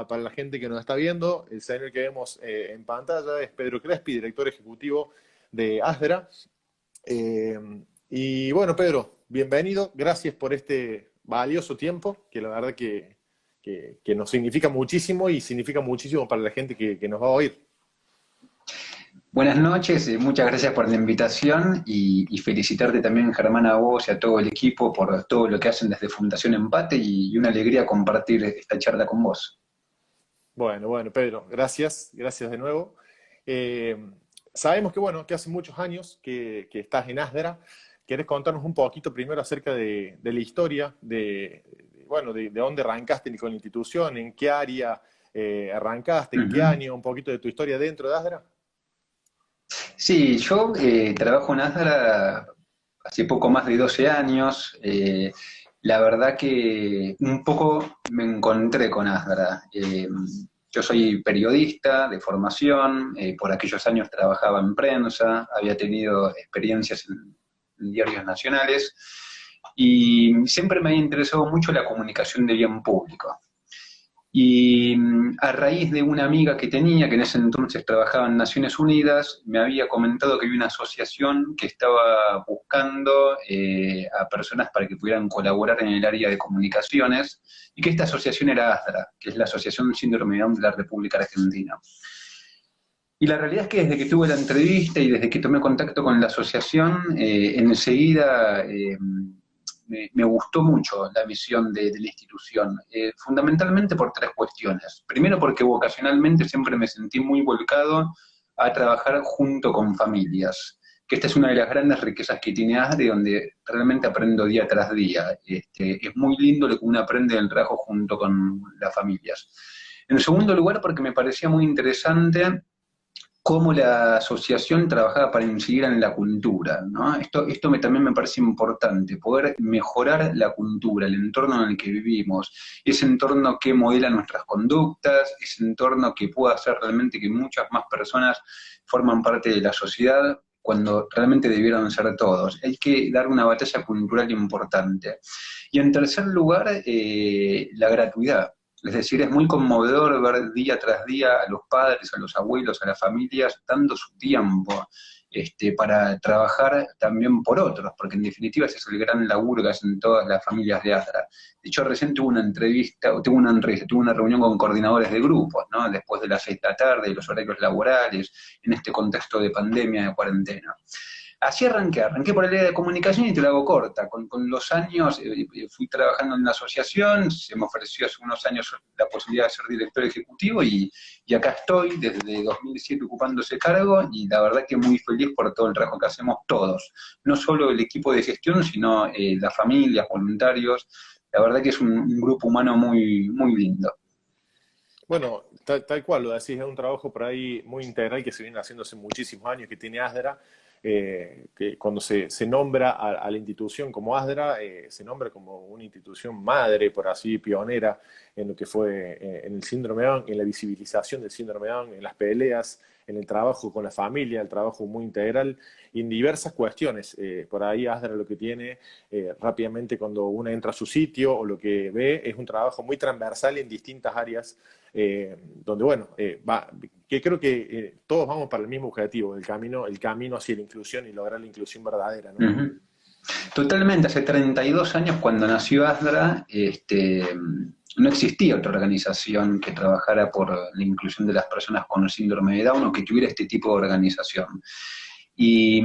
Para la gente que nos está viendo, el señor que vemos en pantalla es Pedro Crespi, director ejecutivo de Asdra. Eh, y bueno, Pedro, bienvenido. Gracias por este valioso tiempo, que la verdad que nos significa muchísimo y significa muchísimo para la gente que nos va a oír. Buenas noches, muchas gracias por la invitación y felicitarte también, Germán, a vos y a todo el equipo por todo lo que hacen desde Fundación Empate y una alegría compartir esta charla con vos. Bueno, Pedro, gracias de nuevo. Eh, Sabemos que, bueno, que hace muchos años que estás en Asdra. ¿Querés contarnos un poquito primero acerca de la historia, bueno, de dónde arrancaste con la institución, en qué área arrancaste, en qué Ujú. año, un poquito de tu historia dentro de Asdra? Sí, yo trabajo en Asdra hace poco más de 12 años. La verdad que un poco me encontré con Asdra. Yo soy periodista de formación, por aquellos años trabajaba en prensa, había tenido experiencias en diarios nacionales y siempre me ha interesado mucho la comunicación de bien público. Y a raíz de una amiga que tenía, que en ese entonces trabajaba en Naciones Unidas, me había comentado que había una asociación que estaba buscando a personas para que pudieran colaborar en el área de comunicaciones, y que esta asociación era ASDRA, que es la Asociación Síndrome de Down de la República Argentina. Y la realidad es que desde que tuve la entrevista y desde que tomé contacto con la asociación, enseguida me gustó mucho la misión de la institución, fundamentalmente por tres cuestiones. Primero, porque vocacionalmente siempre me sentí muy volcado a trabajar junto con familias, que esta es una de las grandes riquezas que tiene ASDRE, donde realmente aprendo día tras día. Es muy lindo lo que uno aprende en el trabajo junto con las familias. En segundo lugar, porque me parecía muy interesante cómo la asociación trabajaba para incidir en la cultura, ¿no? Esto también me parece importante, poder mejorar la cultura, el entorno en el que vivimos, ese entorno que modela nuestras conductas, ese entorno que pueda hacer realmente que muchas más personas forman parte de la sociedad cuando realmente debieron ser todos. Hay que dar una batalla cultural importante. Y en tercer lugar, la gratuidad. Es decir, es muy conmovedor ver día tras día a los padres, a los abuelos, a las familias, dando su tiempo para trabajar también por otros, porque en definitiva ese es el gran laburo que hacen todas las familias de ASDRA. De hecho, recién tuve una reunión con coordinadores de grupos, ¿no? Después de las 6 de la tarde, de los horarios laborales, en este contexto de pandemia, de cuarentena. Así arranqué por el área de comunicación y te la hago corta. Con los años fui trabajando en la asociación, se me ofreció hace unos años la posibilidad de ser director ejecutivo y acá estoy desde 2007 ocupando ese cargo y la verdad que muy feliz por todo el trabajo que hacemos todos. No solo el equipo de gestión, sino las familias, voluntarios. La verdad que es un grupo humano muy, muy lindo. Bueno, tal cual lo decís, es un trabajo por ahí muy integral que se viene haciendo hace muchísimos años que tiene Asdra, que cuando se nombra a la institución como Asdra, se nombra como una institución madre, por así, pionera en lo que fue en el síndrome de Down, en la visibilización del síndrome de Down, en las peleas, en el trabajo con la familia, el trabajo muy integral, y en diversas cuestiones. Por ahí Asdra lo que tiene rápidamente cuando uno entra a su sitio o lo que ve es un trabajo muy transversal en distintas áreas donde, bueno, que creo que todos vamos para el mismo objetivo, el camino hacia la inclusión y lograr la inclusión verdadera, ¿no? Ujú. Totalmente, hace 32 años cuando nació ASDRA, no existía otra organización que trabajara por la inclusión de las personas con el síndrome de Down o que tuviera este tipo de organización. Y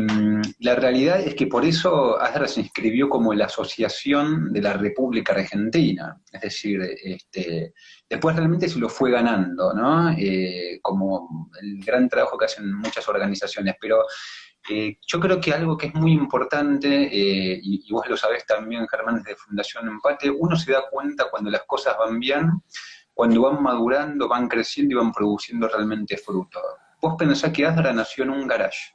la realidad es que por eso ASDRA se inscribió como la Asociación de la República Argentina. Es decir, después realmente se lo fue ganando, ¿no? Como el gran trabajo que hacen muchas organizaciones. Pero yo creo que algo que es muy importante, y vos lo sabés también, Germán, desde Fundación Empate, uno se da cuenta cuando las cosas van bien, cuando van madurando, van creciendo y van produciendo realmente fruto. Vos pensás que ASDRA nació en un garage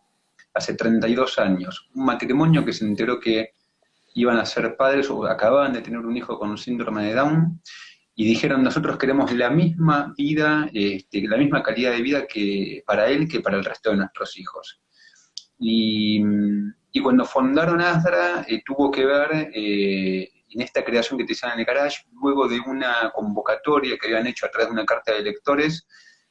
hace 32 años, un matrimonio que se enteró que iban a ser padres o acababan de tener un hijo con síndrome de Down y dijeron nosotros queremos la misma vida, la misma calidad de vida que para él que para el resto de nuestros hijos. Y cuando fundaron ASDRA tuvo que ver en esta creación que te decían en el garage, luego de una convocatoria que habían hecho a través de una carta de electores,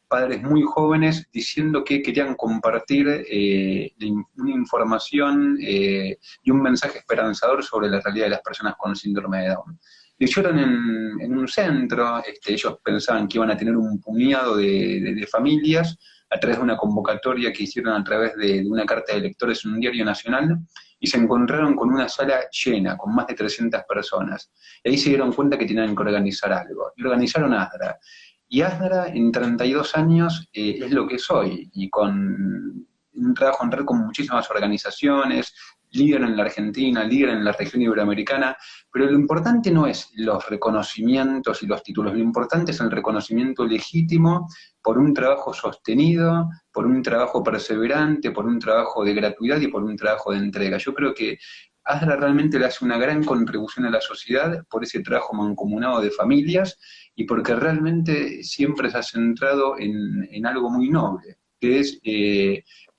padres muy jóvenes diciendo que querían compartir una información y un mensaje esperanzador sobre la realidad de las personas con síndrome de Down. Lo hicieron en un centro, ellos pensaban que iban a tener un puñado de familias a través de una convocatoria que hicieron a través de una carta de electores en un diario nacional, y se encontraron con una sala llena, con más de 300 personas. Y ahí se dieron cuenta que tenían que organizar algo. Y organizaron ASDRA. Y ASDRA en 32 años es lo que soy, y con un trabajo en red con muchísimas organizaciones, líder en la Argentina, líder en la región iberoamericana, pero lo importante no es los reconocimientos y los títulos, lo importante es el reconocimiento legítimo por un trabajo sostenido, por un trabajo perseverante, por un trabajo de gratuidad y por un trabajo de entrega. Yo creo que ASDRA realmente le hace una gran contribución a la sociedad por ese trabajo mancomunado de familias y porque realmente siempre se ha centrado en algo muy noble, que es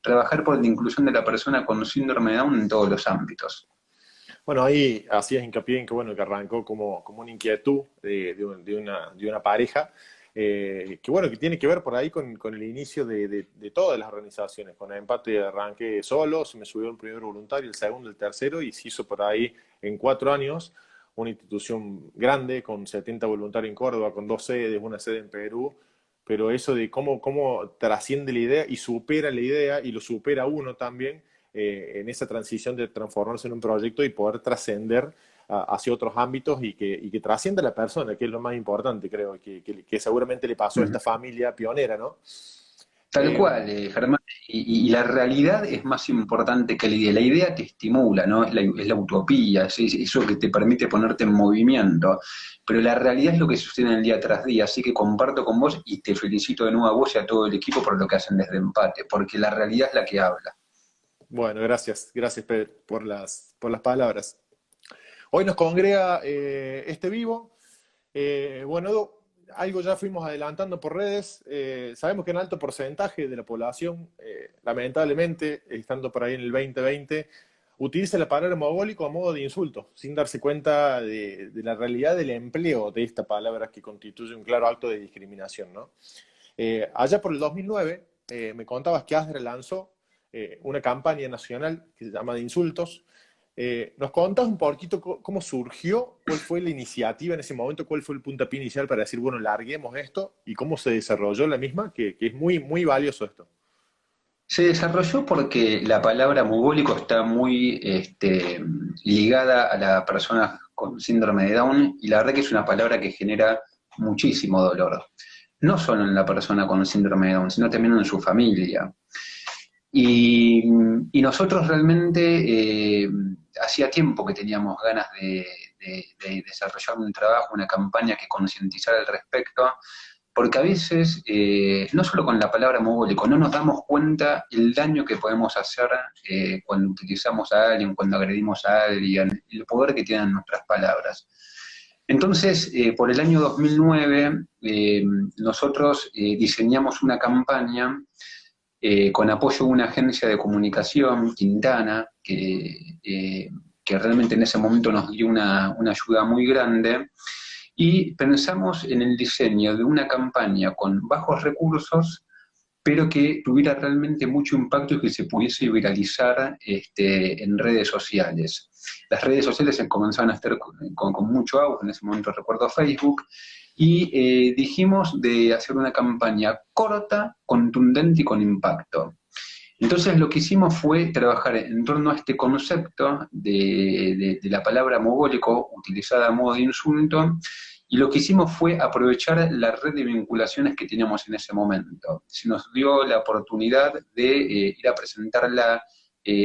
trabajar por la inclusión de la persona con síndrome de Down en todos los ámbitos. Bueno, ahí hacías hincapié en que, bueno, que arrancó como una inquietud de una pareja, que bueno, que tiene que ver por ahí con el inicio de todas las organizaciones. Con Empate arranqué solo, se me subió el primer voluntario, el segundo, el tercero, y se hizo por ahí en 4 años una institución grande, con 70 voluntarios en Córdoba, con 2 sedes, una sede en Perú, pero eso de cómo trasciende la idea y supera la idea y lo supera uno también, en esa transición de transformarse en un proyecto y poder trascender hacia otros ámbitos y que trascienda a la persona, que es lo más importante, creo, que seguramente le pasó a esta familia pionera, ¿no? Tal cual, Germán, y la realidad es más importante que la idea. La idea te estimula, ¿no? Es la utopía, es eso que te permite ponerte en movimiento, pero la realidad es lo que sucede en el día tras día, así que comparto con vos y te felicito de nuevo a vos y a todo el equipo por lo que hacen desde Empate, porque la realidad es la que habla. Bueno, gracias Pedro, por las palabras. Hoy nos congrega este vivo. Bueno, Edu, algo ya fuimos adelantando por redes. Sabemos que un alto porcentaje de la población, lamentablemente, estando por ahí en el 2020, utiliza la palabra mogólico a modo de insulto, sin darse cuenta de la realidad del empleo de esta palabra que constituye un claro acto de discriminación, ¿no? Allá por el 2009, me contabas que ASDRA lanzó una campaña nacional que se llama de insultos. ¿Nos contás un poquito cómo surgió? ¿Cuál fue la iniciativa en ese momento? ¿Cuál fue el puntapié inicial para decir, bueno, larguemos esto? ¿Y cómo se desarrolló la misma? Que es muy, muy valioso esto. Se desarrolló porque la palabra mogólico está muy ligada a la persona con síndrome de Down, y la verdad que es una palabra que genera muchísimo dolor. No solo en la persona con síndrome de Down, sino también en su familia. Y, y nosotros realmente hacía tiempo que teníamos ganas de desarrollar un trabajo, una campaña que concientizara al respecto, porque a veces, no solo con la palabra mogólico, no nos damos cuenta el daño que podemos hacer cuando utilizamos a alguien, cuando agredimos a alguien, el poder que tienen nuestras palabras. Entonces, por el año 2009, nosotros diseñamos una campaña con apoyo de una agencia de comunicación, Quintana, que realmente en ese momento nos dio una ayuda muy grande, y pensamos en el diseño de una campaña con bajos recursos, pero que tuviera realmente mucho impacto y que se pudiese viralizar en redes sociales. Las redes sociales comenzaban a estar con mucho auge, en ese momento recuerdo Facebook, y dijimos de hacer una campaña corta, contundente y con impacto. Entonces lo que hicimos fue trabajar en torno a este concepto de la palabra mogólico utilizada a modo de insulto, y lo que hicimos fue aprovechar la red de vinculaciones que teníamos en ese momento. Se nos dio la oportunidad de ir a presentarla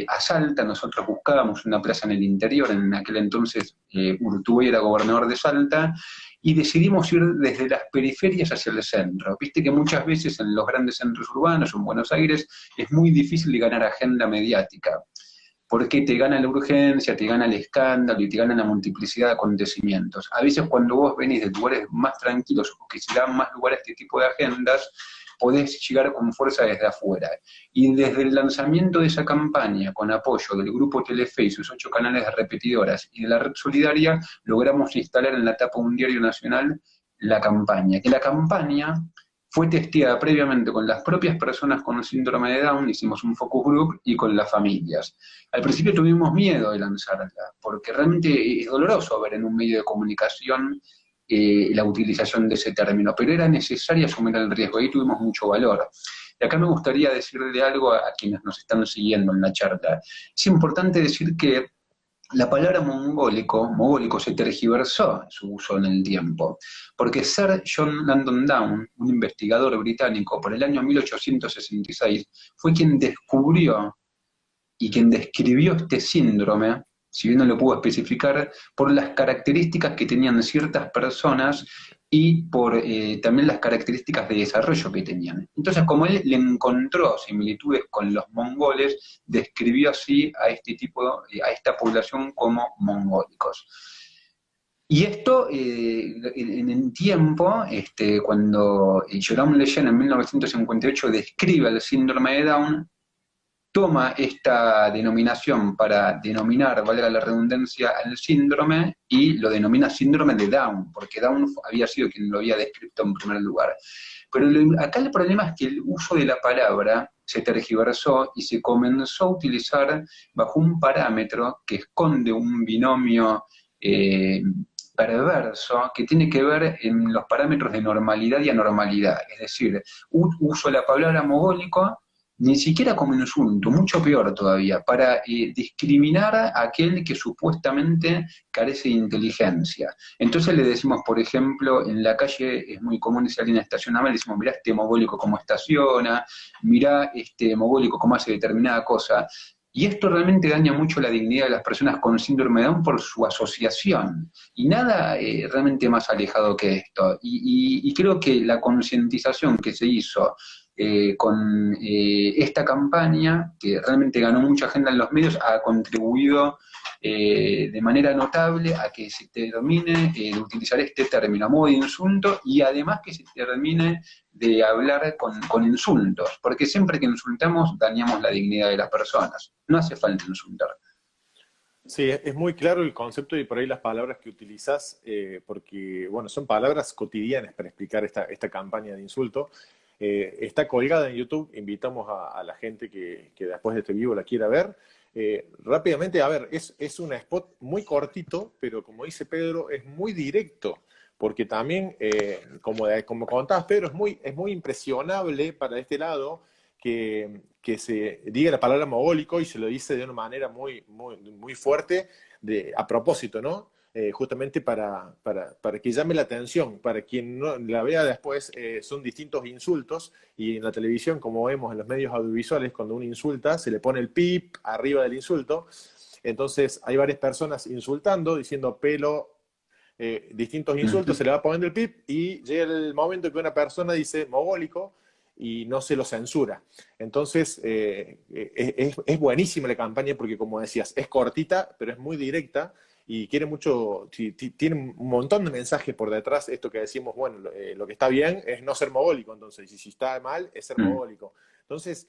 a Salta. Nosotros buscábamos una plaza en el interior, en aquel entonces Urtubey era gobernador de Salta, y decidimos ir desde las periferias hacia el centro. Viste que muchas veces en los grandes centros urbanos, en Buenos Aires, es muy difícil ganar agenda mediática, porque te gana la urgencia, te gana el escándalo y te gana la multiplicidad de acontecimientos. A veces cuando vos venís de lugares más tranquilos o que se dan más lugar a este tipo de agendas, podés llegar con fuerza desde afuera. Y desde el lanzamiento de esa campaña, con apoyo del Grupo Telefe y sus 8 canales de repetidoras y de la Red Solidaria, logramos instalar en la tapa de un diario nacional la campaña. Que la campaña fue testeada previamente con las propias personas con el síndrome de Down, hicimos un focus group, y con las familias. Al principio tuvimos miedo de lanzarla, porque realmente es doloroso ver en un medio de comunicación la utilización de ese término, pero era necesario asumir el riesgo, ahí tuvimos mucho valor. Y acá me gustaría decirle algo a quienes nos están siguiendo en la charla. Es importante decir que la palabra mogólico se tergiversó su uso en el tiempo, porque Sir John Langdon Down, un investigador británico, por el año 1866, fue quien descubrió y quien describió este síndrome, si bien no lo pudo especificar, por las características que tenían ciertas personas y por también las características de desarrollo que tenían. Entonces, como él le encontró similitudes con los mongoles, describió así a este tipo, a esta población como mongólicos. Y esto, en el tiempo, cuando Jerome Lejeune en 1958 describe el síndrome de Down, toma esta denominación para denominar, valga la redundancia, al síndrome, y lo denomina síndrome de Down, porque Down había sido quien lo había descrito en primer lugar. Pero acá el problema es que el uso de la palabra se tergiversó y se comenzó a utilizar bajo un parámetro que esconde un binomio perverso que tiene que ver en los parámetros de normalidad y anormalidad. Es decir, uso la palabra mogólico ni siquiera como insulto, mucho peor todavía, para discriminar a aquel que supuestamente carece de inteligencia. Entonces le decimos, por ejemplo, en la calle es muy común si alguien estaciona mal, le decimos, mirá este mogólico cómo estaciona, mirá este mogólico cómo hace determinada cosa. Y esto realmente daña mucho la dignidad de las personas con síndrome de Down por su asociación. Y nada realmente más alejado que esto. Y creo que la concientización que se hizo con esta campaña, que realmente ganó mucha agenda en los medios, ha contribuido de manera notable a que se termine de utilizar este término a modo de insulto, y además que se termine de hablar con insultos, porque siempre que insultamos dañamos la dignidad de las personas. No hace falta insultar. Sí, es muy claro el concepto y por ahí las palabras que utilizás, porque, bueno, son palabras cotidianas para explicar esta campaña de insulto. Está colgada en YouTube, invitamos a la gente que después de este vivo la quiera ver. Rápidamente, a ver, es un spot muy cortito, pero como dice Pedro, es muy directo, porque también, como contabas, Pedro, es muy impresionable para este lado que se diga la palabra mogólico y se lo dice de una manera muy fuerte, a propósito, ¿no? Justamente para que llame la atención, para quien no la vea después, son distintos insultos, y en la televisión, como vemos en los medios audiovisuales, cuando uno insulta, se le pone el pip arriba del insulto, entonces hay varias personas insultando, diciendo pelo, distintos insultos, se le va poniendo el pip, y llega el momento que una persona dice mogólico, y no se lo censura. Entonces, es buenísima la campaña porque, como decías, es cortita, pero es muy directa, y quiere mucho, tiene un montón de mensajes por detrás. Esto que decimos, bueno, lo que está bien es no ser mogólico, entonces, y si está mal, es ser mogólico. Entonces,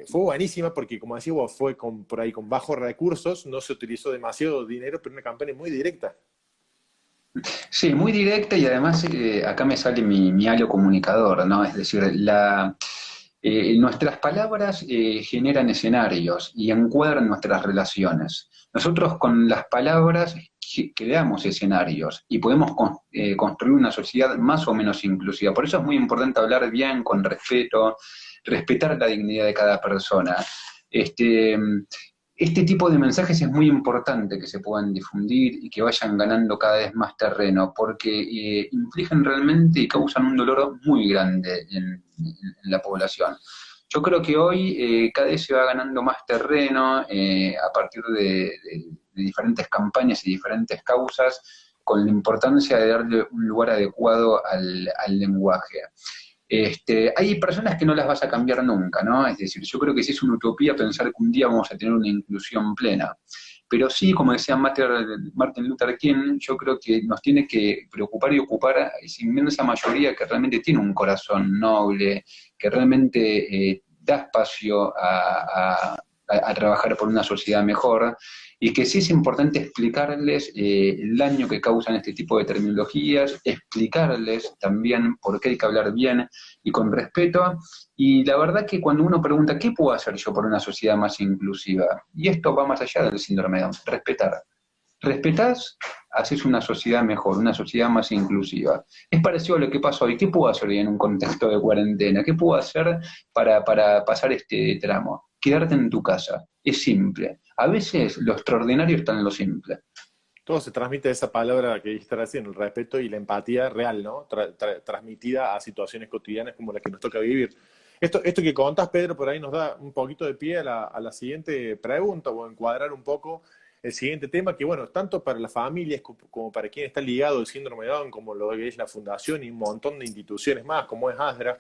fue buenísima porque, como decíamos, fue por ahí con bajos recursos, no se utilizó demasiado dinero, pero una campaña muy directa. Sí, muy directa, y además acá me sale mi halo comunicador, ¿no? Es decir, nuestras palabras generan escenarios y encuadran nuestras relaciones. Nosotros con las palabras creamos escenarios y podemos construir una sociedad más o menos inclusiva. Por eso es muy importante hablar bien, con respeto, respetar la dignidad de cada persona. Este tipo de mensajes es muy importante que se puedan difundir y que vayan ganando cada vez más terreno, porque infligen realmente y causan un dolor muy grande en la población. Yo creo que hoy cada vez se va ganando más terreno a partir de diferentes campañas y diferentes causas, con la importancia de darle un lugar adecuado al lenguaje. Hay personas que no las vas a cambiar nunca, ¿no? Es decir, yo creo que sí es una utopía pensar que un día vamos a tener una inclusión plena. pero sí, como decía Martin Luther King, yo creo que nos tiene que preocupar y ocupar a esa inmensa mayoría que realmente tiene un corazón noble, que realmente da espacio a trabajar por una sociedad mejor, y que sí es importante explicarles el daño que causan este tipo de terminologías, explicarles también por qué hay que hablar bien y con respeto. Y la verdad que cuando uno pregunta, ¿qué puedo hacer yo por una sociedad más inclusiva? Y esto va más allá del síndrome de Down, respetar. Respetás, haces una sociedad mejor, una sociedad más inclusiva. Es parecido a lo que pasa hoy. ¿Qué puedo hacer hoy en un contexto de cuarentena? ¿Qué puedo hacer para pasar este tramo? Quedarte en tu casa. Es simple. A veces lo extraordinario está en lo simple. Todo se transmite esa palabra que dijiste recién, el respeto y la empatía real, ¿no? Transmitida a situaciones cotidianas como las que nos toca vivir. Esto que contás, Pedro, por ahí nos da un poquito de pie a la siguiente pregunta o encuadrar un poco el siguiente tema, que bueno, tanto para las familias como para quien está ligado al síndrome de Down, como lo que es la fundación y un montón de instituciones más, como es ASDRA,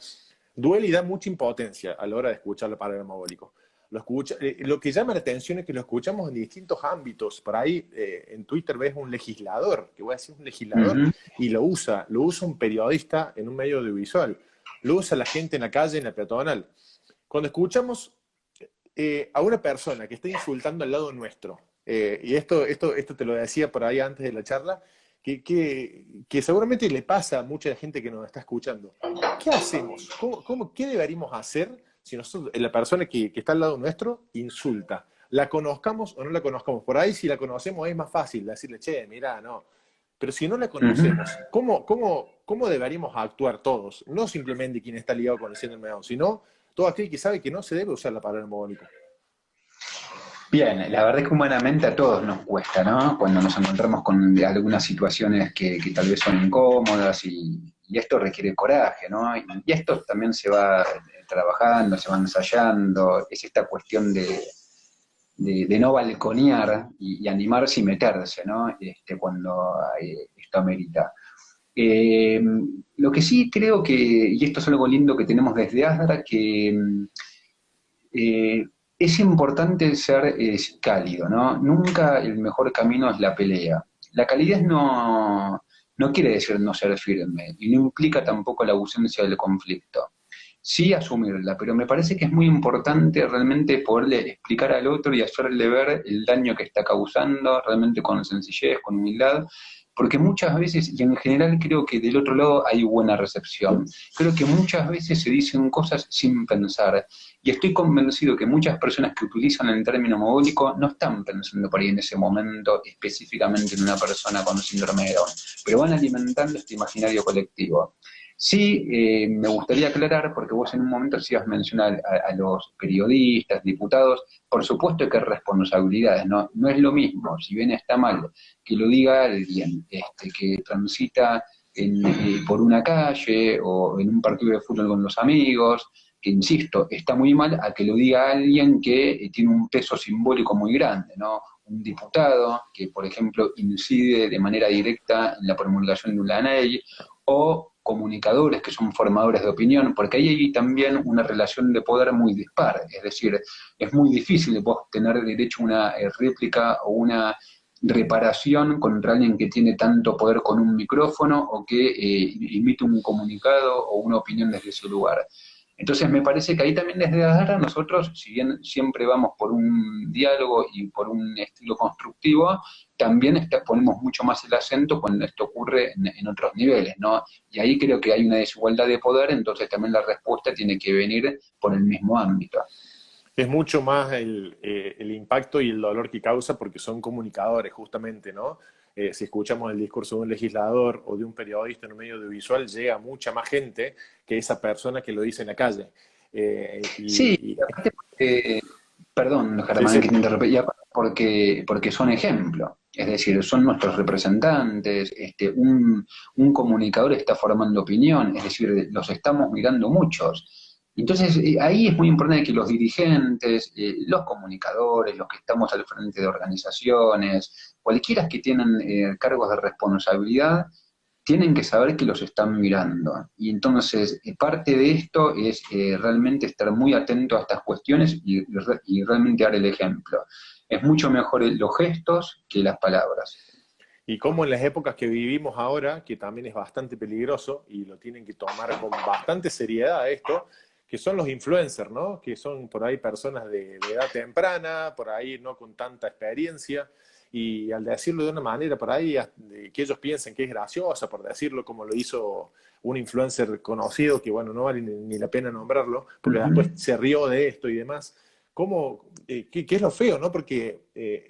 duele y da mucha impotencia a la hora de escuchar la palabra mogólico. Lo que llama la atención es que lo escuchamos en distintos ámbitos. Por ahí en Twitter ves un legislador, que voy a decir un legislador, Ujú. y lo usa un periodista en un medio audiovisual, lo usa la gente en la calle, en la peatonal. Cuando escuchamos a una persona que está insultando al lado nuestro, y esto te lo decía por ahí antes de la charla, que seguramente le pasa a mucha gente que nos está escuchando. ¿Qué hacemos? ¿Qué deberíamos hacer si nosotros, la persona que está al lado nuestro insulta? ¿La conozcamos o no la conozcamos? Por ahí si la conocemos es más fácil decirle, che, mira, no. Pero si no la Ujú. conocemos, ¿cómo deberíamos actuar todos? No simplemente quien está ligado con el síndrome de Down, sino todo aquel que sabe que no se debe usar la palabra mogólico. Bien, la verdad es que humanamente a todos nos cuesta, ¿no? Cuando nos encontramos con algunas situaciones que tal vez son incómodas y esto requiere coraje, ¿no? Y esto también se va trabajando, se va ensayando, es esta cuestión de no balconear y animarse y meterse, ¿no? Cuando esto amerita. Eh, lo que sí creo que, y esto es algo lindo que tenemos desde ASDRA, que eh, es importante ser cálido, ¿no? Nunca el mejor camino es la pelea. La calidez no quiere decir no ser firme y no implica tampoco la ausencia del conflicto. Sí asumirla, pero me parece que es muy importante realmente poderle explicar al otro y hacerle ver el daño que está causando, realmente con sencillez, con humildad, porque muchas veces, y en general creo que del otro lado hay buena recepción, creo que muchas veces se dicen cosas sin pensar, y estoy convencido que muchas personas que utilizan el término mogólico no están pensando por ahí en ese momento específicamente en una persona con síndrome de Down, pero van alimentando este imaginario colectivo. Sí, me gustaría aclarar, porque vos en un momento hacías mención a los periodistas, diputados, por supuesto que hay responsabilidades, ¿no? No es lo mismo, si bien está mal que lo diga alguien que transita por una calle o en un partido de fútbol con los amigos, que insisto, está muy mal a que lo diga alguien que tiene un peso simbólico muy grande, ¿no? Un diputado que, por ejemplo, incide de manera directa en la promulgación de una ley, o comunicadores que son formadores de opinión, porque ahí hay también una relación de poder muy dispar, es decir, es muy difícil vos tener derecho a una réplica o una reparación contra alguien que tiene tanto poder con un micrófono o que emite un comunicado o una opinión desde ese lugar. Entonces me parece que ahí también desde ASDRA nosotros, si bien siempre vamos por un diálogo y por un estilo constructivo, también ponemos mucho más el acento cuando esto ocurre en otros niveles, ¿no? Y ahí creo que hay una desigualdad de poder, entonces también la respuesta tiene que venir por el mismo ámbito. Es mucho más el impacto y el dolor que causa porque son comunicadores, justamente, ¿no? Si escuchamos el discurso de un legislador o de un periodista en un medio audiovisual, llega mucha más gente que esa persona que lo dice en la calle. Sí, aparte perdón, Sí, Germán, sí. que te interrumpí, y aparte porque son ejemplo, es decir, son nuestros representantes, un comunicador está formando opinión, es decir, los estamos mirando muchos. Entonces, ahí es muy importante que los dirigentes, los comunicadores, los que estamos al frente de organizaciones, cualquiera que tienen cargos de responsabilidad, tienen que saber que los están mirando. Y entonces, parte de esto es realmente estar muy atento a estas cuestiones y realmente dar el ejemplo. Es mucho mejor los gestos que las palabras. Y como en las épocas que vivimos ahora, que también es bastante peligroso y lo tienen que tomar con bastante seriedad esto, que son los influencers, ¿no? Que son por ahí personas de edad temprana, por ahí no con tanta experiencia, y al decirlo de una manera por ahí que ellos piensen que es graciosa, por decirlo como lo hizo un influencer conocido, que bueno, no vale ni la pena nombrarlo, porque después Ujú. se rió de esto y demás. ¿Cómo, qué es lo feo, ¿no? Porque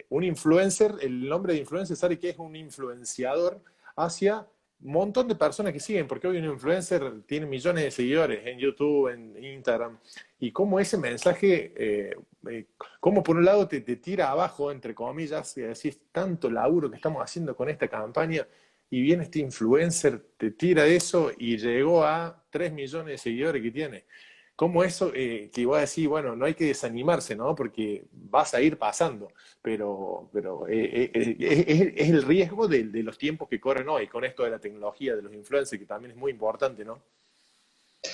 un influencer, el nombre de influencer sabe que es un influenciador hacia un montón de personas que siguen, porque hoy un influencer tiene millones de seguidores en YouTube, en Instagram, y cómo ese mensaje, cómo por un lado te tira abajo, entre comillas, y decís, tanto laburo que estamos haciendo con esta campaña, y viene este influencer, te tira eso y llegó a 3 millones de seguidores que tiene. Cómo eso, que iba a decir, bueno, no hay que desanimarse, ¿no? Porque vas a ir pasando, pero es el riesgo de los tiempos que corren hoy, con esto de la tecnología, de los influencers, que también es muy importante, ¿no?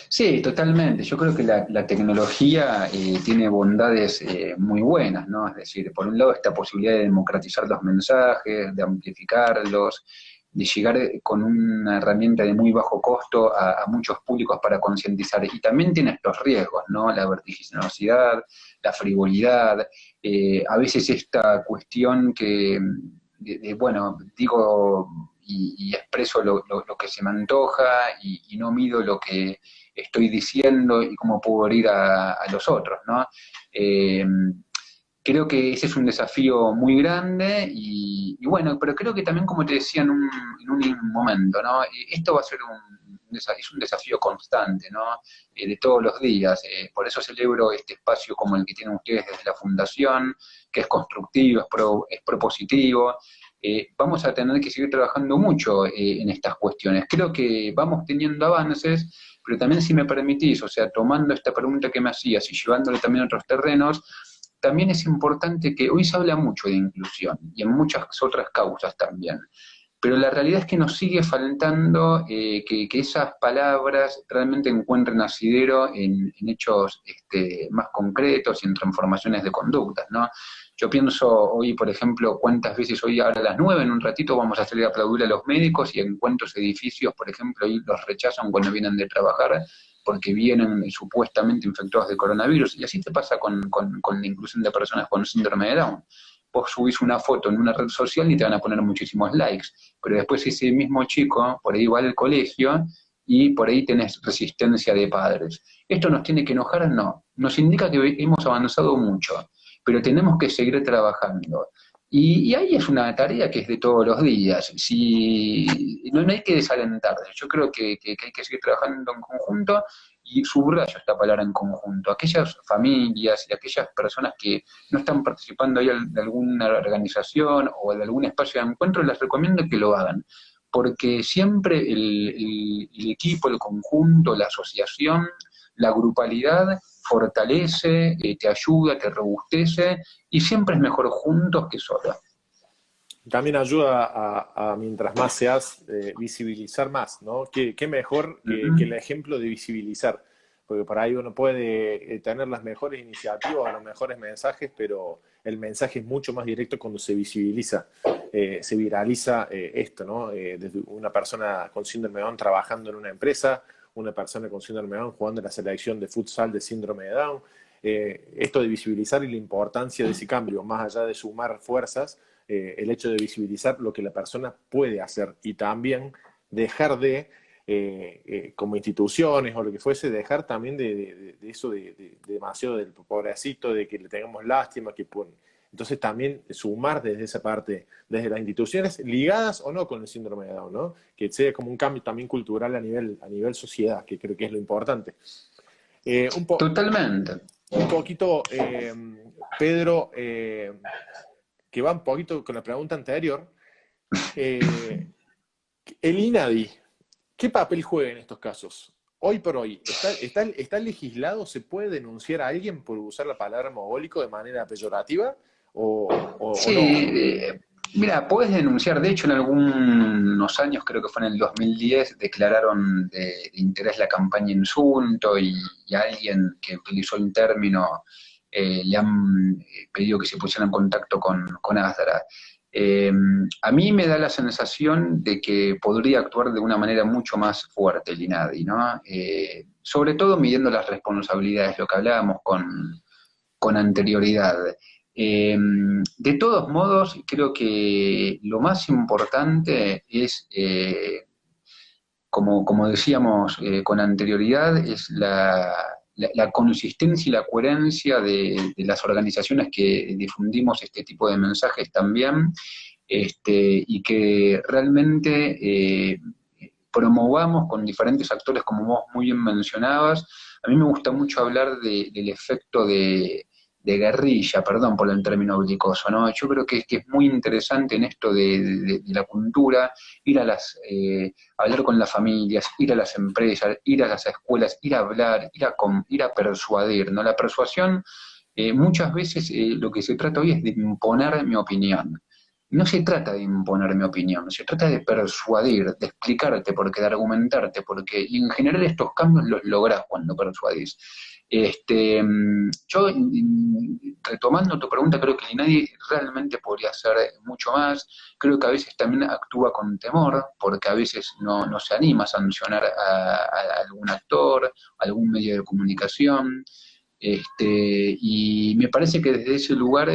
Sí, totalmente. Yo creo que la tecnología tiene bondades muy buenas, ¿no? Es decir, por un lado, esta posibilidad de democratizar los mensajes, de amplificarlos, de llegar con una herramienta de muy bajo costo a muchos públicos para concientizar. Y también tiene estos riesgos, ¿no? La vertiginosidad, la frivolidad, a veces esta cuestión que, bueno, digo y expreso lo que se me antoja y no mido lo que estoy diciendo y cómo puedo herir a los otros, ¿no? Eh, Creo que ese es un desafío muy grande y bueno, pero creo que también, como te decía en un momento, ¿no? Esto va a ser es un desafío constante, ¿no? De todos los días. Por eso celebro este espacio como el que tienen ustedes desde la Fundación, que es constructivo, es propositivo. Vamos a tener que seguir trabajando mucho en estas cuestiones. Creo que vamos teniendo avances, pero también, si me permitís, o sea, tomando esta pregunta que me hacías y llevándole también a otros terrenos, también es importante que hoy se habla mucho de inclusión y en muchas otras causas también, pero la realidad es que nos sigue faltando que esas palabras realmente encuentren asidero en hechos más concretos y en transformaciones de conductas, ¿no? Yo pienso hoy, por ejemplo, cuántas veces hoy, ahora a las 9, en un ratito, vamos a salir a aplaudir a los médicos y en cuántos edificios, por ejemplo, hoy los rechazan cuando vienen de trabajar porque vienen supuestamente infectados de coronavirus. Y así te pasa con la inclusión de personas con síndrome de Down. Vos subís una foto en una red social y te van a poner muchísimos likes, pero después ese mismo chico por ahí va al colegio y por ahí tenés resistencia de padres. ¿Esto nos tiene que enojar? No. Nos indica que hemos avanzado mucho, pero tenemos que seguir trabajando. Y ahí es una tarea que es de todos los días. Si, no hay que desalentarse. Yo creo que hay que seguir trabajando en conjunto y subrayo esta palabra en conjunto. Aquellas familias y aquellas personas que no están participando ahí de alguna organización o de algún espacio de encuentro, les recomiendo que lo hagan. Porque siempre el equipo, el conjunto, la asociación, la grupalidad fortalece, te ayuda, te robustece y siempre es mejor juntos que solos. También ayuda mientras más seas, visibilizar más, ¿no? Qué mejor Uh que -huh. el ejemplo de visibilizar, porque por ahí uno puede tener las mejores iniciativas, los mejores mensajes, pero el mensaje es mucho más directo cuando se visibiliza, se viraliza esto, ¿no? Desde una persona con síndrome de Down trabajando en una empresa, una persona con síndrome de Down jugando en la selección de futsal de síndrome de Down. Esto de visibilizar y la importancia de ese cambio, más allá de sumar fuerzas, el hecho de visibilizar lo que la persona puede hacer y también dejar como instituciones o lo que fuese, dejar también de eso de demasiado del pobrecito, de que le tengamos lástima, que pone. Entonces también sumar desde esa parte, desde las instituciones ligadas o no con el síndrome de Down, ¿no? Que sea como un cambio también cultural a nivel sociedad, que creo que es lo importante. Eh, un, po Totalmente. un poquito, Pedro, que va un poquito con la pregunta anterior, eh, el INADI, ¿qué papel juega en estos casos? Hoy por hoy, ¿está legislado? ¿Se puede denunciar a alguien por usar la palabra mogólico de manera peyorativa o Sí, no? Mira, podés denunciar, de hecho en algunos años, creo que fue en el 2010, declararon de interés la campaña Insulto y a alguien que utilizó el término le han pedido que se pusiera en contacto con Asdra. Eh, a mí me da la sensación de que podría actuar de una manera mucho más fuerte el INADI, ¿no? Sobre todo midiendo las responsabilidades, lo que hablábamos con anterioridad. De todos modos, creo que lo más importante es, como decíamos con anterioridad, es la consistencia y la coherencia de las organizaciones que difundimos este tipo de mensajes también, y que realmente promovamos con diferentes actores, como vos muy bien mencionabas. A mí me gusta mucho hablar del efecto de guerrilla, perdón por el término belicoso, ¿no? Yo creo que es muy interesante en esto de la cultura, ir a hablar con las familias, ir a las empresas, ir a las escuelas, ir a hablar, ir a persuadir, ¿no? La persuasión, muchas veces lo que se trata hoy es de imponer mi opinión. No se trata de imponer mi opinión, se trata de persuadir, de explicarte por qué, de argumentarte, porque, y en general estos cambios los lográs cuando persuadís. Yo, retomando tu pregunta, creo que nadie realmente podría hacer mucho más. Creo que a veces también actúa con temor, porque a veces no se anima a sancionar a algún actor, a algún medio de comunicación. Y me parece que desde ese lugar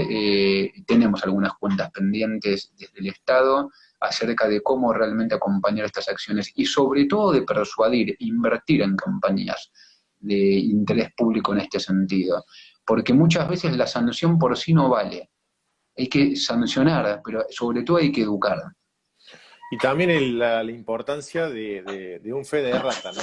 tenemos algunas cuentas pendientes desde el Estado acerca de cómo realmente acompañar estas acciones y sobre todo de persuadir, invertir en campañas de interés público en este sentido. Porque muchas veces la sanción por sí no vale. Hay que sancionar, pero sobre todo hay que educar. Y también la importancia de un fe de rata, ¿no?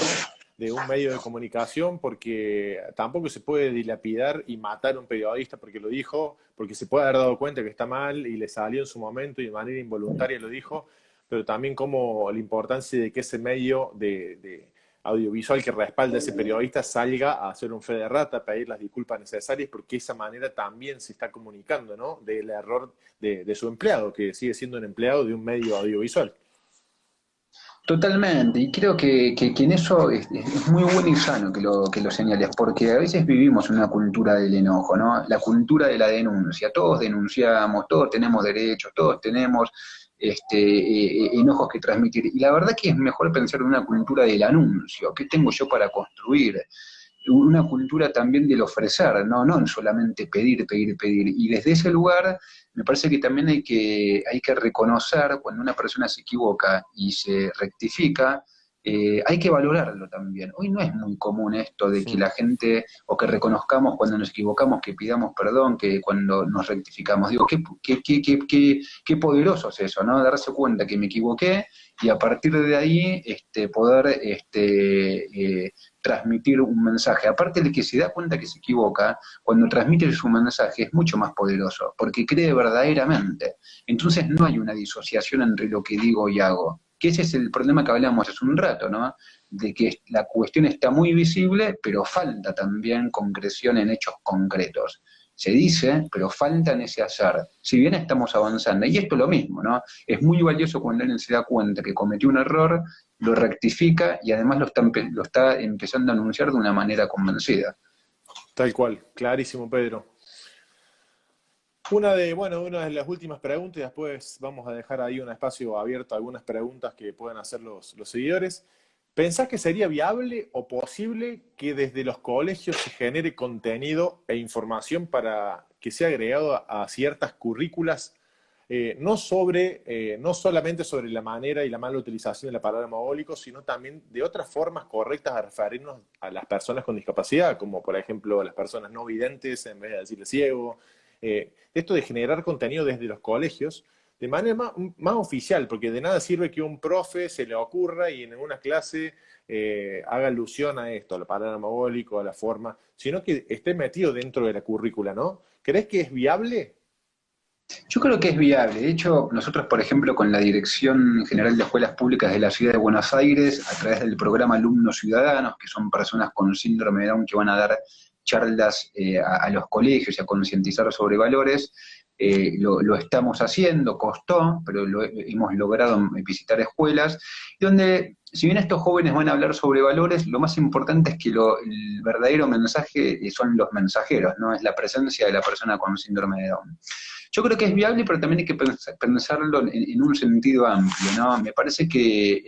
De un medio de comunicación, porque tampoco se puede dilapidar y matar a un periodista porque lo dijo, porque se puede haber dado cuenta que está mal y le salió en su momento y de manera involuntaria lo dijo, pero también como la importancia de que ese medio de audiovisual que respalda a ese periodista salga a hacer un fe de rata, a pedir las disculpas necesarias, porque de esa manera también se está comunicando, ¿no? Del error de su empleado, que sigue siendo un empleado de un medio audiovisual. Totalmente, y creo que en eso es muy bueno y sano que lo señales, porque a veces vivimos en una cultura del enojo, ¿no? La cultura de la denuncia, todos denunciamos, todos tenemos derechos, todos tenemos enojos que transmitir, y la verdad que es mejor pensar en una cultura del anuncio, ¿qué tengo yo para construir? Una cultura también del ofrecer, no en solamente pedir, pedir, pedir, y desde ese lugar me parece que también hay que reconocer cuando una persona se equivoca y se rectifica, hay que valorarlo también. Hoy no es muy común esto de que Mm. la gente, o que reconozcamos cuando nos equivocamos, que pidamos perdón, que cuando nos rectificamos. Digo, qué poderoso es eso, ¿no? Darse cuenta que me equivoqué y a partir de ahí poder transmitir un mensaje. Aparte de que se da cuenta que se equivoca, cuando transmite su mensaje es mucho más poderoso, porque cree verdaderamente. Entonces no hay una disociación entre lo que digo y hago. Que ese es el problema que hablamos hace un rato, ¿no? De que la cuestión está muy visible, pero falta también concreción en hechos concretos. Se dice, pero falta en ese hacer. Si bien estamos avanzando, y esto es lo mismo, ¿no? Es muy valioso cuando alguien se da cuenta que cometió un error, lo rectifica y además lo está empezando a anunciar de una manera convencida. Tal cual, clarísimo, Pedro. Bueno, una de las últimas preguntas y después vamos a dejar ahí un espacio abierto a algunas preguntas que puedan hacer los seguidores. ¿Pensás que sería viable o posible que desde los colegios se genere contenido e información para que sea agregado a ciertas currículas, no solamente sobre la manera y la mala utilización de la palabra mogólico, sino también de otras formas correctas de referirnos a las personas con discapacidad, como por ejemplo las personas no videntes en vez de decirle ciego? Esto de generar contenido desde los colegios de manera más oficial, porque de nada sirve que un profe se le ocurra y en una clase haga alusión a esto, a la palabra mogólico, a la forma, sino que esté metido dentro de la currícula, ¿no? ¿Crees que es viable? Yo creo que es viable. De hecho, nosotros, por ejemplo, con la Dirección General de Escuelas Públicas de la Ciudad de Buenos Aires, a través del programa Alumnos Ciudadanos, que son personas con síndrome de Down que van a dar charlas a los colegios y a concientizar sobre valores, lo estamos haciendo, costó, pero hemos logrado visitar escuelas, donde si bien estos jóvenes van a hablar sobre valores, lo más importante es que el verdadero mensaje son los mensajeros, ¿no? Es la presencia de la persona con síndrome de Down. Yo creo que es viable, pero también hay que pensarlo en un sentido amplio, ¿no? Me parece que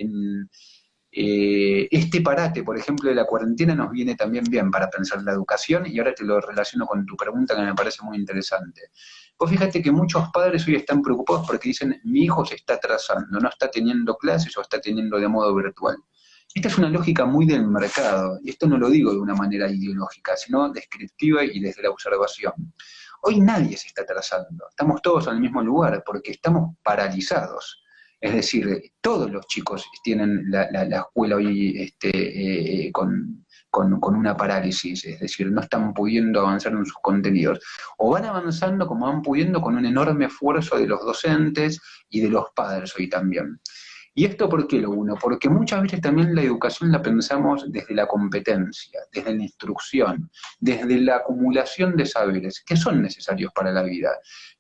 este parate, por ejemplo, de la cuarentena nos viene también bien para pensar la educación, y ahora te lo relaciono con tu pregunta que me parece muy interesante. Vos fíjate que muchos padres hoy están preocupados porque dicen, mi hijo se está atrasando, no está teniendo clases o está teniendo de modo virtual. Esta es una lógica muy del mercado, y esto no lo digo de una manera ideológica, sino descriptiva y desde la observación. Hoy nadie se está atrasando, estamos todos en el mismo lugar porque estamos paralizados. Es decir, todos los chicos tienen la escuela hoy con una parálisis, es decir, no están pudiendo avanzar en sus contenidos. O van avanzando como van pudiendo con un enorme esfuerzo de los docentes y de los padres hoy también. ¿Y esto por qué lo uno? Porque muchas veces también la educación la pensamos desde la competencia, desde la instrucción, desde la acumulación de saberes que son necesarios para la vida.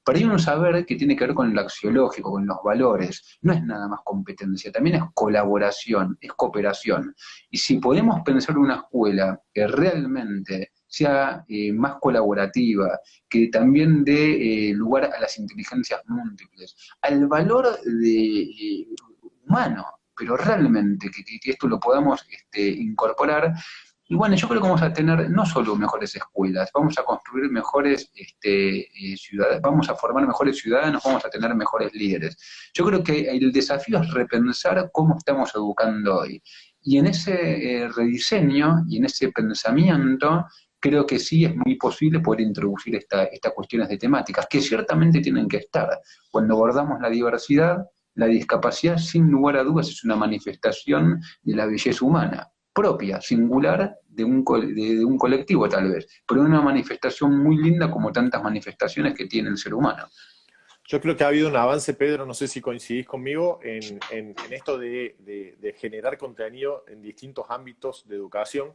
Pero hay un saber que tiene que ver con lo axiológico, con los valores. No es nada más competencia, también es colaboración, es cooperación. Y si podemos pensar una escuela que realmente sea más colaborativa, que también dé lugar a las inteligencias múltiples, al valor humano, pero realmente que esto lo podamos incorporar. Y bueno, yo creo que vamos a tener no solo mejores escuelas, vamos a construir mejores ciudadanos, vamos a formar mejores ciudadanos, vamos a tener mejores líderes. Yo creo que el desafío es repensar cómo estamos educando hoy. Y en ese rediseño y en ese pensamiento, creo que sí es muy posible poder introducir estas cuestiones de temáticas, que ciertamente tienen que estar. Cuando abordamos la diversidad, la discapacidad, sin lugar a dudas, es una manifestación de la belleza humana, propia, singular, de un colectivo tal vez, pero una manifestación muy linda como tantas manifestaciones que tiene el ser humano. Yo creo que ha habido un avance, Pedro, no sé si coincidís conmigo, en esto de generar contenido en distintos ámbitos de educación,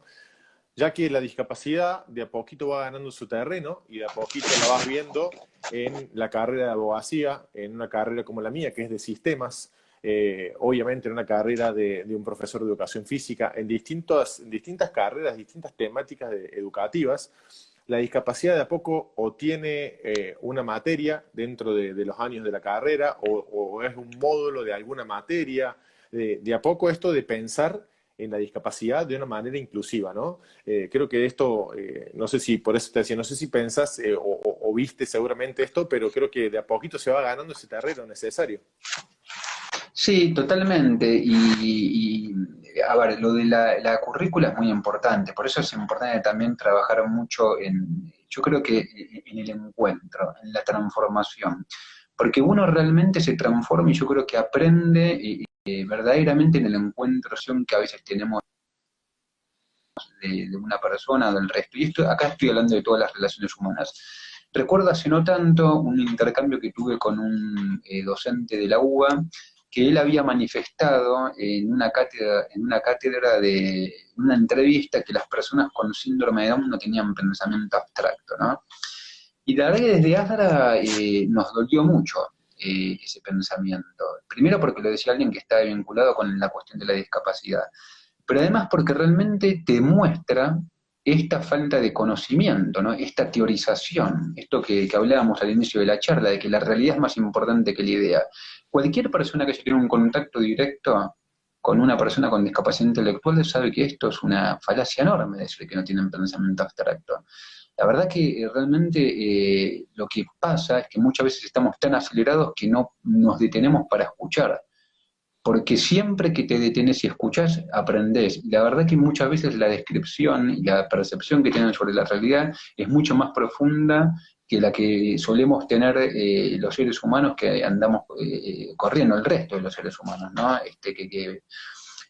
ya que la discapacidad de a poquito va ganando su terreno y de a poquito la vas viendo en la carrera de abogacía, en una carrera como la mía, que es de sistemas, obviamente en una carrera de un profesor de educación física, en distintas carreras, distintas temáticas educativas. La discapacidad de a poco o tiene una materia dentro de los años de la carrera o es un módulo de alguna materia. De a poco esto de pensar en la discapacidad de una manera inclusiva, ¿no? Creo que esto, no sé si, por eso te decía, no sé si pensás o viste seguramente esto, pero creo que de a poquito se va ganando ese terreno necesario. Sí, totalmente. A ver, lo de la currícula es muy importante, por eso es importante también trabajar mucho yo creo que en el encuentro, en la transformación, porque uno realmente se transforma y yo creo que aprende verdaderamente en el encuentro que a veces tenemos de una persona o del resto. Y esto, acá estoy hablando de todas las relaciones humanas. Recuerdo hace no tanto un intercambio que tuve con un docente de la UBA, que él había manifestado en una entrevista que las personas con síndrome de Down no tenían pensamiento abstracto, ¿no? Y la verdad que desde ASRA nos dolió mucho ese pensamiento. Primero porque lo decía alguien que estaba vinculado con la cuestión de la discapacidad, pero además porque realmente te muestra esta falta de conocimiento, ¿no? Esta teorización, esto que hablábamos al inicio de la charla, de que la realidad es más importante que la idea. Cualquier persona que tiene un contacto directo con una persona con discapacidad intelectual sabe que esto es una falacia enorme, decir que no tienen pensamiento abstracto. La verdad que realmente lo que pasa es que muchas veces estamos tan acelerados que no nos detenemos para escuchar, porque siempre que te detenés y escuchás, aprendés. Y la verdad que muchas veces la descripción y la percepción que tienen sobre la realidad es mucho más profunda que la que solemos tener los seres humanos que andamos corriendo, el resto de los seres humanos, ¿no?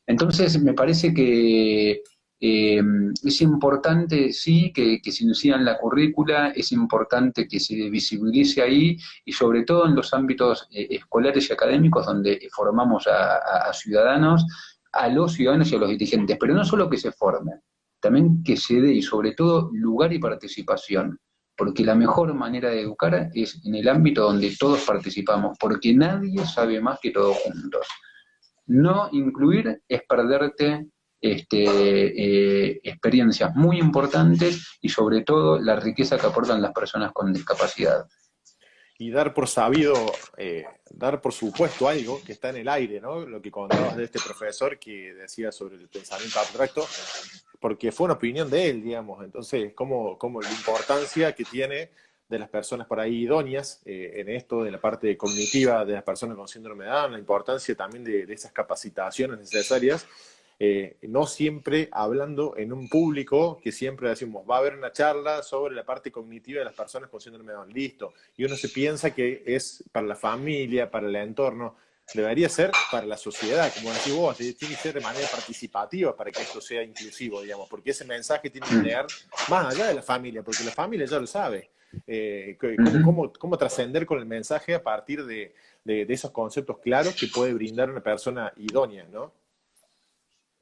Entonces me parece que es importante, sí, que se inicien la currícula, es importante que se visibilice ahí y sobre todo en los ámbitos escolares y académicos donde formamos a ciudadanos, a los ciudadanos y a los dirigentes, pero no solo que se formen, también que se dé y sobre todo lugar y participación. porque la mejor manera de educar es en el ámbito donde todos participamos, porque nadie sabe más que todos juntos. No incluir es perderte experiencias muy importantes y sobre todo la riqueza que aportan las personas con discapacidad. Y dar por sabido, dar por supuesto algo que está en el aire, ¿no? Lo que contabas de este profesor que decía sobre el pensamiento abstracto, porque fue una opinión de él, digamos. Entonces, como la importancia que tiene de las personas por ahí idóneas en esto, de la parte cognitiva de las personas con síndrome de Down, la importancia también de esas capacitaciones necesarias, no siempre hablando en un público que siempre decimos, va a haber una charla sobre la parte cognitiva de las personas con síndrome de Down, listo. Y uno se piensa que es para la familia, para el entorno, debería ser para la sociedad, como decís vos, tiene que ser de manera participativa para que esto sea inclusivo, digamos, porque ese mensaje tiene que llegar más allá de la familia, porque la familia ya lo sabe. Cómo trascender con el mensaje a partir de esos conceptos claros que puede brindar una persona idónea, ¿no?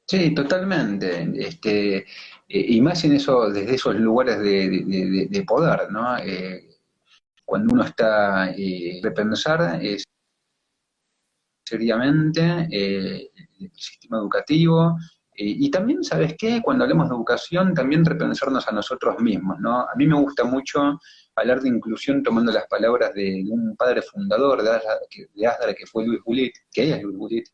Sí, totalmente. Y más en eso, desde esos lugares de poder, ¿no? Cuando uno está repensar seriamente el sistema educativo. Y también, ¿sabes qué? Cuando hablamos de educación, también repensarnos a nosotros mismos, ¿no? A mí me gusta mucho hablar de inclusión tomando las palabras de un padre fundador de Asdra, que fue Luis Bullitt, que es Luis Bullitt,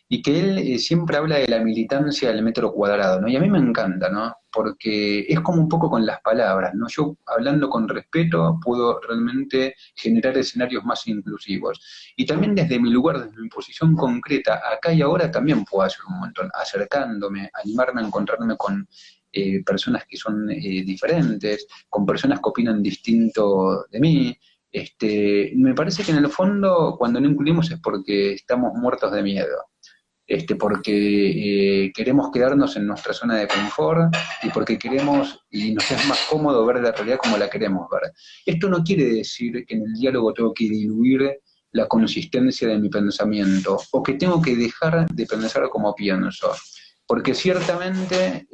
y que él siempre habla de la militancia del metro cuadrado, ¿no? Y a mí me encanta, ¿no? Porque es como un poco con las palabras, ¿no? Yo, hablando con respeto, puedo realmente generar escenarios más inclusivos. Y también desde mi lugar, desde mi posición concreta, acá y ahora también puedo hacer un montón, acercándome, animarme a encontrarme con personas que son diferentes, con personas que opinan distinto de mí. Me parece que en el fondo, cuando no incluimos es porque estamos muertos de miedo, porque queremos quedarnos en nuestra zona de confort y porque queremos y nos es más cómodo ver la realidad como la queremos ver. Esto no quiere decir que en el diálogo tengo que diluir la consistencia de mi pensamiento o que tengo que dejar de pensar como pienso. Porque ciertamente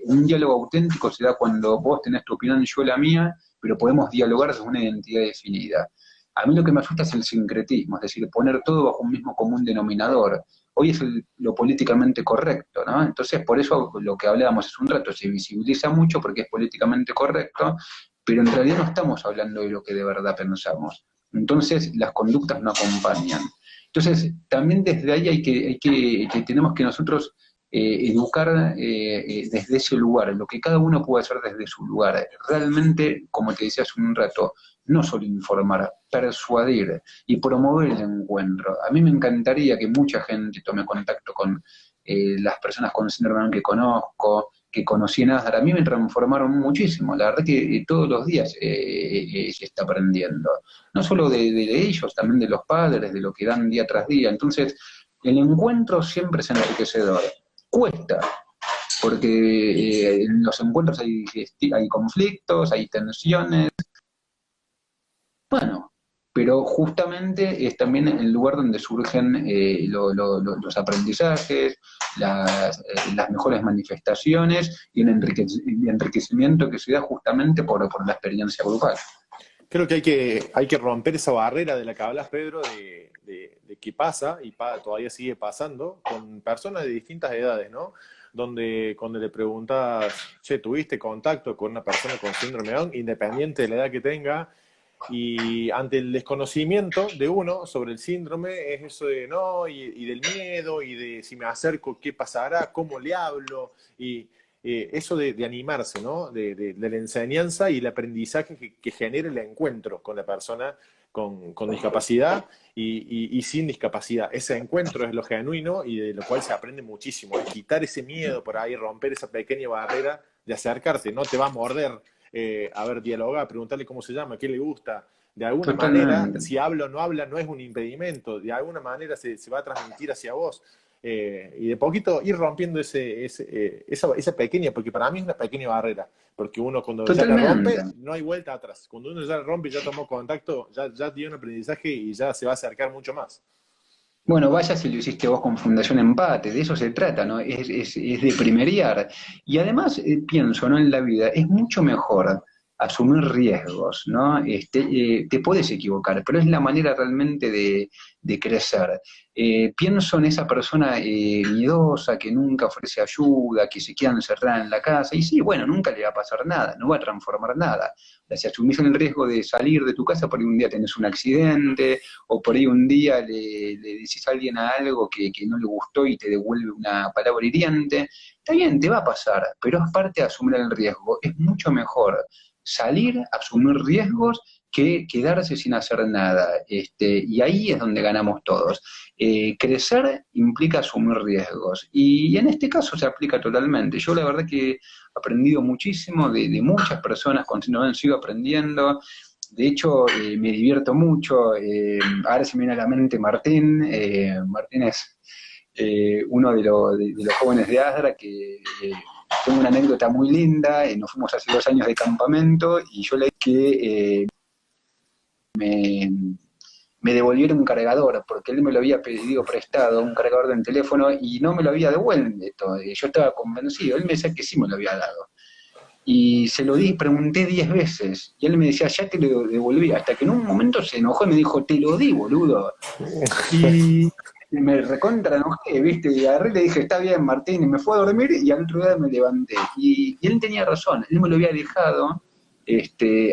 un diálogo auténtico se da cuando vos tenés tu opinión y yo la mía, pero podemos dialogar desde una identidad definida. A mí lo que me asusta es el sincretismo, es decir, poner todo bajo un mismo común denominador. Hoy es lo políticamente correcto, ¿no? Entonces, por eso lo que hablábamos hace un rato, se visibiliza mucho porque es políticamente correcto, pero en realidad no estamos hablando de lo que de verdad pensamos. Entonces, las conductas no acompañan. Entonces, también desde ahí que tenemos que nosotros educar desde ese lugar, lo que cada uno puede hacer desde su lugar. Realmente, como te decía hace un rato, no solo informar, persuadir y promover el encuentro. A mí me encantaría que mucha gente tome contacto con las personas con síndrome de Down que conozco, que conocí en Asdar. A mí me transformaron muchísimo. La verdad que todos los días se está aprendiendo. No solo de ellos, también de los padres, de lo que dan día tras día. Entonces, el encuentro siempre es enriquecedor. Cuesta, porque en los encuentros hay conflictos, hay tensiones, bueno, pero justamente es también el lugar donde surgen los aprendizajes, las mejores manifestaciones y el enriquecimiento que se da justamente por la experiencia grupal. Creo que hay que romper esa barrera de la que hablas, Pedro, de que pasa y todavía sigue pasando con personas de distintas edades, ¿no? Donde cuando le preguntas, che, ¿tuviste contacto con una persona con síndrome de Down, independiente de la edad que tenga? Y ante el desconocimiento de uno sobre el síndrome, es eso de no, y del miedo, y de si me acerco, ¿qué pasará? ¿Cómo le hablo? Y eso de animarse, ¿no? De la enseñanza y el aprendizaje que genera el encuentro con la persona con discapacidad y sin discapacidad. Ese encuentro es lo genuino y de lo cual se aprende muchísimo. Es quitar ese miedo por ahí, romper esa pequeña barrera de acercarse. No te va a morder, a ver, dialogar, preguntarle cómo se llama, qué le gusta. De alguna manera, Totalmente. si habla o no habla, no es un impedimento. De alguna manera se va a transmitir hacia vos. Y de poquito ir rompiendo esa pequeña, porque para mí es una pequeña barrera, porque uno cuando ya la Totalmente. rompe, no hay vuelta atrás. Cuando uno ya la rompe, ya tomó contacto, ya dio un aprendizaje y ya se va a acercar mucho más. Bueno, vaya si lo hiciste vos con Fundación Empate, de eso se trata, ¿no? Es de primerear. Y además pienso, ¿no? En la vida, es mucho mejor. asumir riesgos, ¿no? Te puedes equivocar, pero es la manera realmente de crecer. Pienso en esa persona miedosa que nunca ofrece ayuda, que se queda encerrada en la casa, y sí, bueno, nunca le va a pasar nada, no va a transformar nada. O sea, si asumís el riesgo de salir de tu casa, por ahí un día tenés un accidente, o por ahí un día le decís a alguien algo que no le gustó y te devuelve una palabra hiriente, está bien, te va a pasar, pero es parte de asumir el riesgo. Es mucho mejor salir, asumir riesgos, que quedarse sin hacer nada. Y ahí es donde ganamos todos. Crecer implica asumir riesgos. Y en este caso se aplica totalmente. Yo la verdad que he aprendido muchísimo de muchas personas, continuamente sigo aprendiendo. De hecho, me divierto mucho. Ahora se me viene a la mente Martín. Martín es uno de los jóvenes de Asdra que tengo una anécdota muy linda. Nos fuimos hace 2 años de campamento y yo le dije que me, me devolvieron un cargador, porque él me lo había pedido prestado, un cargador del teléfono, y no me lo había devuelto. Yo estaba convencido, él me decía que sí me lo había dado. Y se lo di, pregunté 10 veces, y él me decía, ya te lo devolví, hasta que en un momento se enojó y me dijo, te lo di, boludo. Y me recontra enojé, ¿viste? Y agarré y le dije, está bien, Martín, y me fue a dormir y al otro día me levanté. Y él tenía razón, él me lo había dejado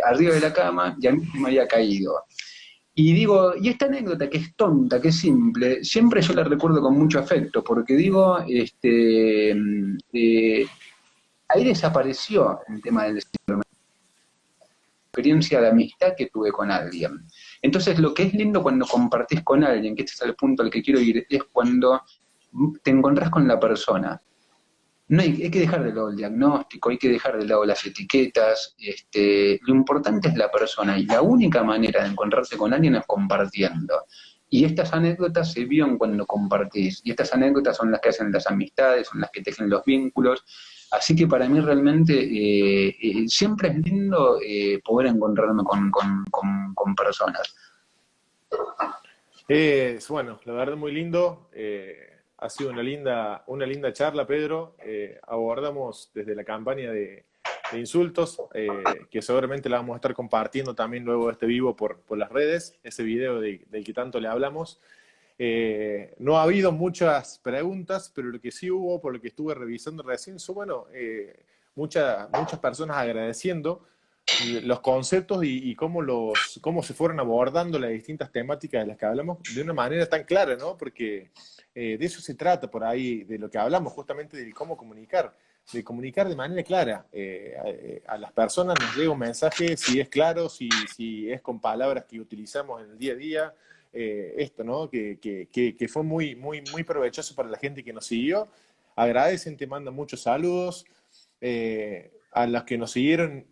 arriba de la cama y a mí me había caído. Y digo, y esta anécdota que es tonta, que es simple, siempre yo la recuerdo con mucho afecto, porque digo, ahí desapareció el tema del experiencia de amistad que tuve con alguien. Entonces, lo que es lindo cuando compartís con alguien, que este es el punto al que quiero ir, es cuando te encontrás con la persona. No hay que dejar de lado el diagnóstico, hay que dejar de lado las etiquetas. Lo importante es la persona, y la única manera de encontrarse con alguien es compartiendo. Y estas anécdotas se viven cuando compartís, y estas anécdotas son las que hacen las amistades, son las que tejen los vínculos. Así que para mí realmente siempre es lindo poder encontrarme con personas. Bueno, la verdad muy lindo. Ha sido una linda charla, Pedro. Abordamos desde la campaña de insultos, que seguramente la vamos a estar compartiendo también luego de este vivo por las redes, ese video del que tanto le hablamos. No ha habido muchas preguntas, pero lo que sí hubo, por lo que estuve revisando recién, son, bueno, muchas personas agradeciendo los conceptos y cómo se fueron abordando las distintas temáticas de las que hablamos de una manera tan clara, ¿no? Porque de eso se trata por ahí, de lo que hablamos, justamente de cómo comunicar, de comunicar de manera clara. A las personas nos llega un mensaje, si es claro, si es con palabras que utilizamos en el día a día, esto, ¿no? Que fue muy provechoso para la gente que nos siguió. Agradecen, te mandan muchos saludos. A los que nos siguieron,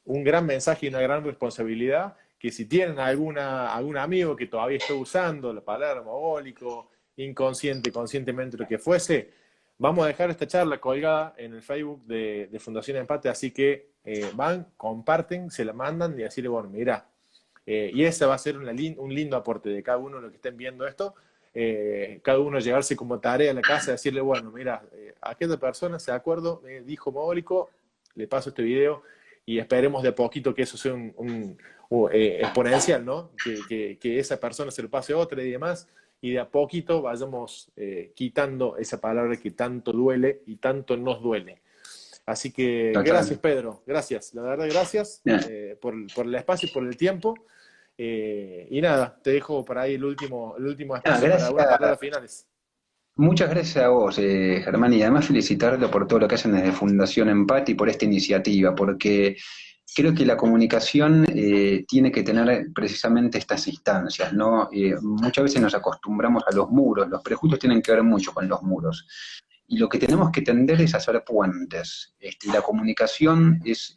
un gran mensaje y una gran responsabilidad, que si tienen algún amigo que todavía está usando la palabra mogólico, inconsciente, conscientemente, lo que fuese, vamos a dejar esta charla colgada en el Facebook de Fundación Empate, así que van, comparten, se la mandan y decirle, bueno, mira, y ese va a ser un lindo aporte de cada uno de los que estén viendo esto. Cada uno llevarse como tarea a la casa y decirle, bueno, mira, aquella persona se acuerdo, dijo mogólico, le paso este video y esperemos de a poquito que eso sea exponencial, ¿no? Que esa persona se lo pase a otra y demás, y de a poquito vayamos quitando esa palabra que tanto duele y tanto nos duele. Así que gracias, Pedro, gracias, la verdad, gracias por el espacio y por el tiempo. Y nada, te dejo por ahí el último espacio para algunas palabras finales. Muchas gracias a vos, Germán, y además felicitarlo por todo lo que hacen desde Fundación Empate y por esta iniciativa, porque creo que la comunicación tiene que tener precisamente estas instancias, ¿no? Muchas veces nos acostumbramos a los muros, los prejuicios tienen que ver mucho con los muros. Y lo que tenemos que tender es hacer puentes. La comunicación es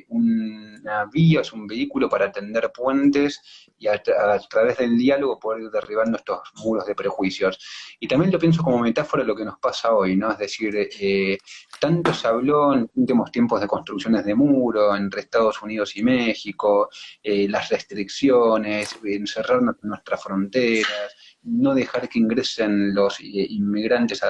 una vía, es un vehículo para tender puentes y a través del diálogo poder ir derribando estos muros de prejuicios. Y también lo pienso como metáfora de lo que nos pasa hoy, ¿no? Es decir, tanto se habló en últimos tiempos de construcciones de muro entre Estados Unidos y México, las restricciones, encerrarnos en nuestras fronteras, no dejar que ingresen los inmigrantes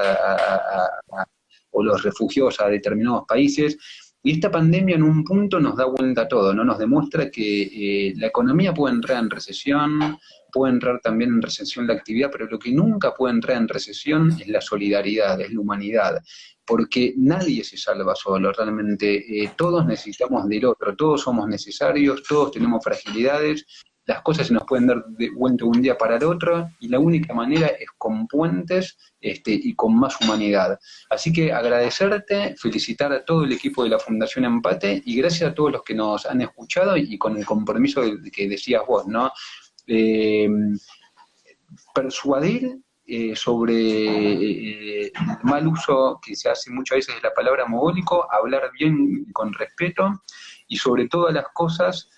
o los refugiados a determinados países. Y esta pandemia en un punto nos da vuelta a todo, ¿no? Nos demuestra que la economía puede entrar en recesión, puede entrar también en recesión la actividad, pero lo que nunca puede entrar en recesión es la solidaridad, es la humanidad, porque nadie se salva solo, realmente todos necesitamos del otro, todos somos necesarios, todos tenemos fragilidades, las cosas se nos pueden dar de vuelta un día para el otro, y la única manera es con puentes y con más humanidad. Así que agradecerte, felicitar a todo el equipo de la Fundación Empate, y gracias a todos los que nos han escuchado, y con el compromiso que decías vos, ¿no? Eh, Persuadir sobre el mal uso que se hace muchas veces de la palabra mogólico, hablar bien con respeto, y sobre todas las cosas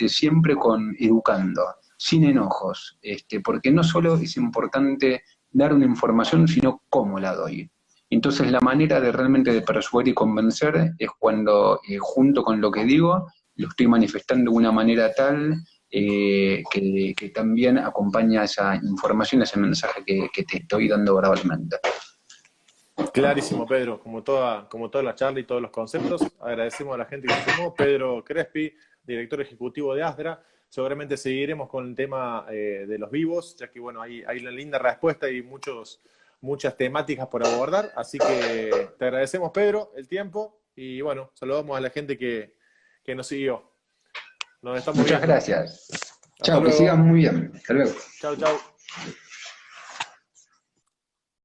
siempre con educando, sin enojos, porque no solo es importante dar una información, sino cómo la doy. Entonces la manera de realmente de persuadir y convencer es cuando, junto con lo que digo, lo estoy manifestando de una manera tal que también acompaña esa información, ese mensaje que te estoy dando verbalmente. Clarísimo, Pedro, como toda la charla y todos los conceptos. Agradecemos a la gente que se sumó. Pedro Crespi, director ejecutivo de ASDRA. Seguramente seguiremos con el tema de los vivos, ya que bueno, hay una linda respuesta y muchas temáticas por abordar. Así que te agradecemos, Pedro, el tiempo, y bueno, saludamos a la gente que nos siguió. Nos estamos Muchas viendo. gracias. Hasta Chao, que luego. sigan muy bien. Hasta luego. Chau, chau.